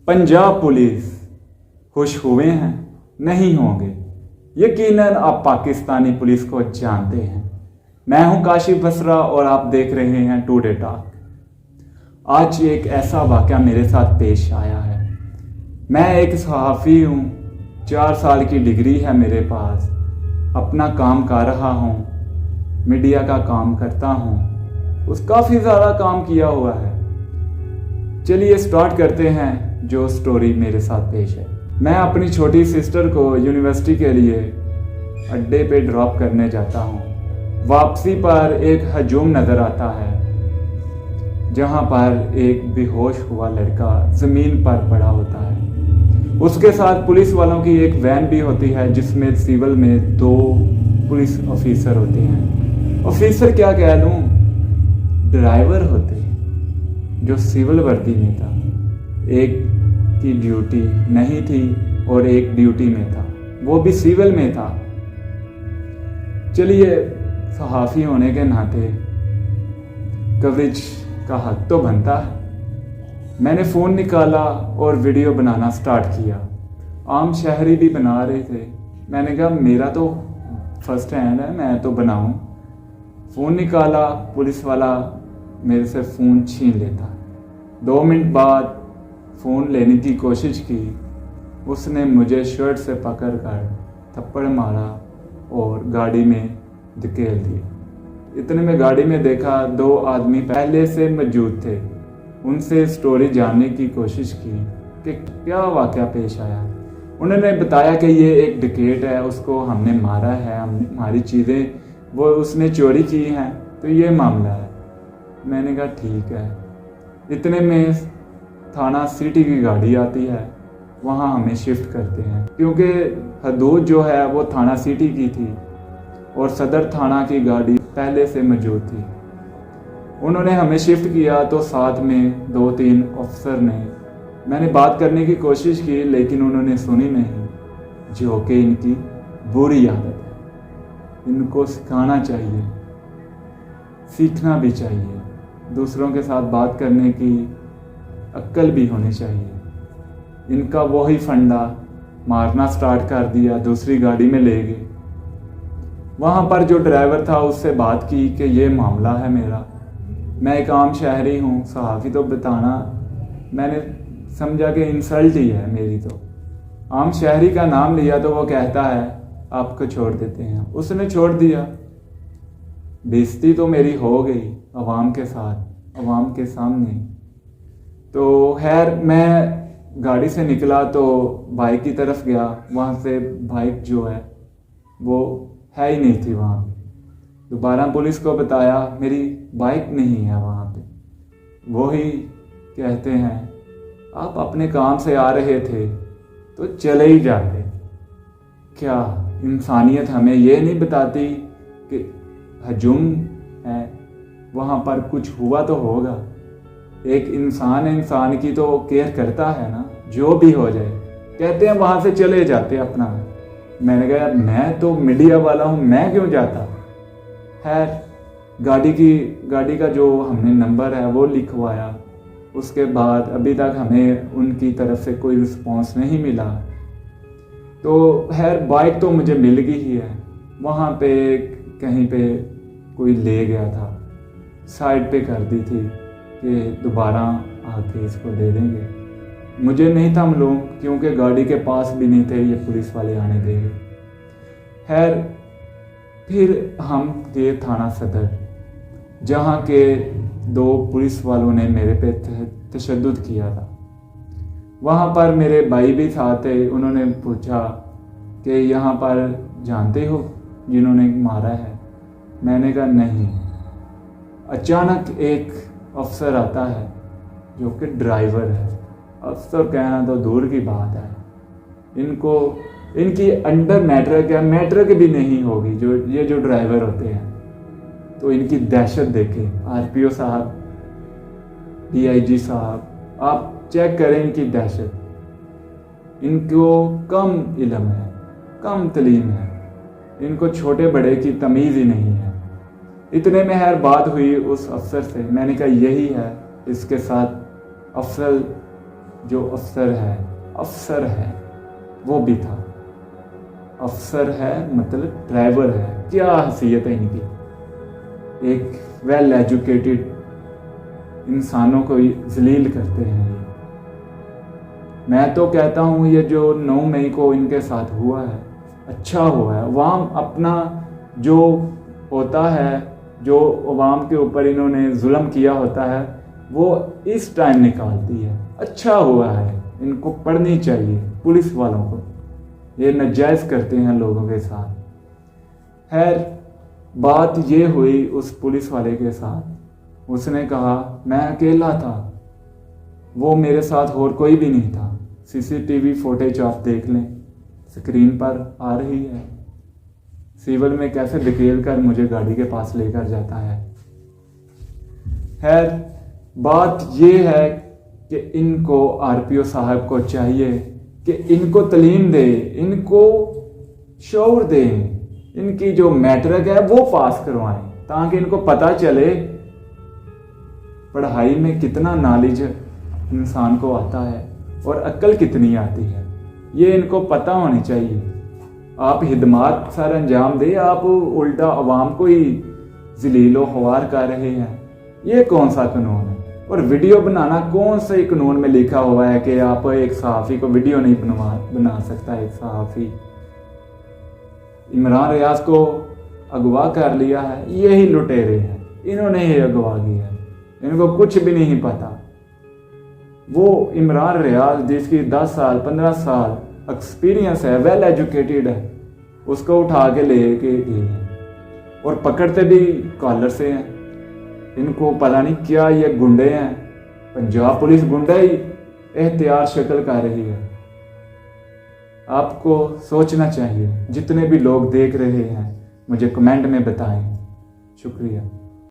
Punjab police खुश हुए हैं? नहीं होंगे। यकीनन आप पाकिस्तानी पुलिस को जानते हैं। मैं हूं काशिफ बसरा और आप देख रहे हैं टुडे टॉक। आज एक ऐसा वाक़या मेरे साथ पेश आया है। मैं एक सहाफ़ी हूं, 4 साल की डिग्री है मेरे पास, अपना काम कर रहा हूं, मीडिया का काम करता हूं, काफ़ी ज़्यादा काम किया हुआ है। चलिए स्टार्ट करते हैं जो स्टोरी मेरे साथ पेश है। मैं अपनी छोटी सिस्टर को यूनिवर्सिटी के लिए अड्डे पे ड्रॉप करने जाता हूँ। वापसी पर एक हजूम नज़र आता है जहाँ पर एक बेहोश हुआ लड़का ज़मीन पर पड़ा होता है। उसके साथ पुलिस वालों की एक वैन भी होती है जिसमें सिविल में 2 पुलिस ऑफिसर होते हैं। ऑफिसर क्या कह लूँ, ड्राइवर होते हैं जो सिविल वर्दी में था। एक की ड्यूटी नहीं थी और एक ड्यूटी में था, वो भी सिविल में था। चलिए सहाफ़ी होने के नाते कवरेज का हक तो बनता है। मैंने फ़ोन निकाला और वीडियो बनाना स्टार्ट किया। आम शहरी भी बना रहे थे। मैंने कहा मेरा तो फर्स्ट हैंड है, मैं तो बनाऊं। फ़ोन निकाला, पुलिस वाला मेरे से फ़ोन छीन लेता। 2 मिनट बाद फ़ोन लेने की कोशिश की, उसने मुझे शर्ट से पकड़कर थप्पड़ मारा और गाड़ी में धकेल दिया। इतने में गाड़ी में देखा 2 आदमी पहले से मौजूद थे। उनसे स्टोरी जानने की कोशिश की कि क्या वाक़या पेश आया। उन्होंने बताया कि ये एक डकैत है, उसको हमने मारा है, हमारी चीज़ें वो उसने चोरी की हैं, तो ये मामला है। मैंने कहा ठीक है। इतने में थाना सिटी की गाड़ी आती है, वहाँ हमें शिफ्ट करते हैं क्योंकि हदूद जो है वो थाना सिटी की थी और सदर थाना की गाड़ी पहले से मौजूद थी। उन्होंने हमें शिफ्ट किया तो साथ में 2-3 अफसर ने, मैंने बात करने की कोशिश की लेकिन उन्होंने सुनी नहीं, जो कि इनकी बुरी आदत है। इनको सिखाना चाहिए, सीखना भी चाहिए। दूसरों के साथ बात करने की अक्ल भी होनी चाहिए। इनका वही फंडा, मारना स्टार्ट कर दिया, दूसरी गाड़ी में ले गए। वहाँ पर जो ड्राइवर था उससे बात की कि ये मामला है मेरा, मैं एक आम शहरी हूँ, सहाफ़ी तो बताना, मैंने समझा कि इंसल्ट ही है मेरी। तो आम शहरी का नाम लिया तो वो कहता है आपको छोड़ देते हैं। उसने छोड़ दिया। बेइज्जती तो मेरी हो गई अवाम के साथ, अवाम के सामने। तो खैर मैं गाड़ी से निकला तो बाइक की तरफ गया। वहाँ से बाइक जो है वो है ही नहीं थी वहाँ। दोबारा पुलिस को बताया मेरी बाइक नहीं है वहाँ पे। वो ही कहते हैं आप अपने काम से आ रहे थे तो चले ही जाते। क्या इंसानियत हमें ये नहीं बताती कि हजूम है, वहाँ पर कुछ हुआ तो होगा। एक इंसान है, इंसान की तो केयर करता है ना, जो भी हो जाए। कहते हैं वहाँ से चले जाते अपना। मैंने कहा मैं तो मीडिया वाला हूँ, मैं क्यों जाता। खैर गाड़ी का जो हमने नंबर है वो लिखवाया। उसके बाद अभी तक हमें उनकी तरफ से कोई रिस्पॉन्स नहीं मिला। तो खैर बाइक तो मुझे मिल गई ही है। वहाँ पे कहीं पे कोई ले गया था, साइड पे कर दी थी कि दोबारा आके इसको दे देंगे। मुझे नहीं था मालूम क्योंकि गाड़ी के पास भी नहीं थे ये पुलिस वाले आने देंगे। खैर फिर हम गए थाना सदर, जहाँ के 2 पुलिस वालों ने मेरे पे तशद्दुद किया था। वहाँ पर मेरे भाई भी साथ थे। उन्होंने पूछा कि यहाँ पर जानते हो जिन्होंने मारा है। मैंने कहा नहीं। अचानक एक अफसर आता है जो कि ड्राइवर है। अफसर कहना तो दूर की बात है, इनकी अंडर मैट्रिक भी नहीं होगी जो ड्राइवर होते हैं। तो इनकी दहशत देखें। आरपीओ साहब, डीआईजी साहब, आप चेक करें इनकी दहशत। इनको कम इल्म है, कम तलीम है, इनको छोटे बड़े की तमीज़ ही नहीं है। इतने में हर बात हुई उस अफसर से। मैंने कहा यही है, इसके साथ अफसल جو افسر ہے وہ بھی تھا. افسر ہے مطلب ڈرائیور ہے. کیا حیثیت ہے ان کی. ایک ویل ایجوکیٹڈ انسانوں کو ذلیل کرتے ہیں. میں تو کہتا ہوں یہ جو 9 مئی کو ان کے ساتھ ہوا ہے اچھا ہوا ہے. عوام اپنا جو ہوتا ہے, جو عوام کے اوپر انہوں نے ظلم کیا ہوتا ہے, وہ اس ٹائم نکالتی ہے. اچھا ہوا ہے. ان کو پڑھنی چاہیے پولیس والوں کو. یہ ناجائز کرتے ہیں لوگوں کے ساتھ. خیر بات یہ ہوئی اس پولیس والے کے ساتھ. اس نے کہا میں اکیلا تھا, وہ میرے ساتھ اور کوئی بھی نہیں تھا. CCTV فوٹیج آپ دیکھ لیں, اسکرین پر آ رہی ہے. سیول میں کیسے دھکیل کر مجھے گاڑی کے پاس لے کر جاتا ہے. خیر بات یہ ہے کہ ان کو RPO صاحب کو چاہیے کہ ان کو تعلیم دے, ان کو شعور دیں, ان کی جو میٹرک ہے وہ پاس کروائیں تاکہ ان کو پتہ چلے پڑھائی میں کتنا نالج انسان کو آتا ہے اور عقل کتنی آتی ہے. یہ ان کو پتہ ہونی چاہیے. آپ خدمات سر انجام دیں, آپ الٹا عوام کو ہی ذلیل و خوار کر رہے ہیں. یہ کون سا قانون ہے؟ اور ویڈیو بنانا کون سے قانون میں لکھا ہوا ہے کہ آپ ایک صحافی کو ویڈیو نہیں بنا سکتا. ایک صحافی عمران ریاض کو اغوا کر لیا ہے, یہی لٹیرے ہیں, انہوں نے ہی اغوا کیا ہے. ان کو کچھ بھی نہیں پتا. وہ عمران ریاض جس کی 10 سال 15 سال ایکسپیرینس ہے, ویل ایجوکیٹڈ ہے, اس کو اٹھا کے لے کے گئے ہیں اور پکڑتے بھی کالر سے ہیں. ان کو پتہ نہیں کیا یہ گنڈے ہیں. پنجاب پولیس گنڈے ہی احتیاط شکل کر رہی ہے. آپ کو سوچنا چاہیے. جتنے بھی لوگ دیکھ رہے ہیں مجھے کمنٹ میں بتائیں. شکریہ.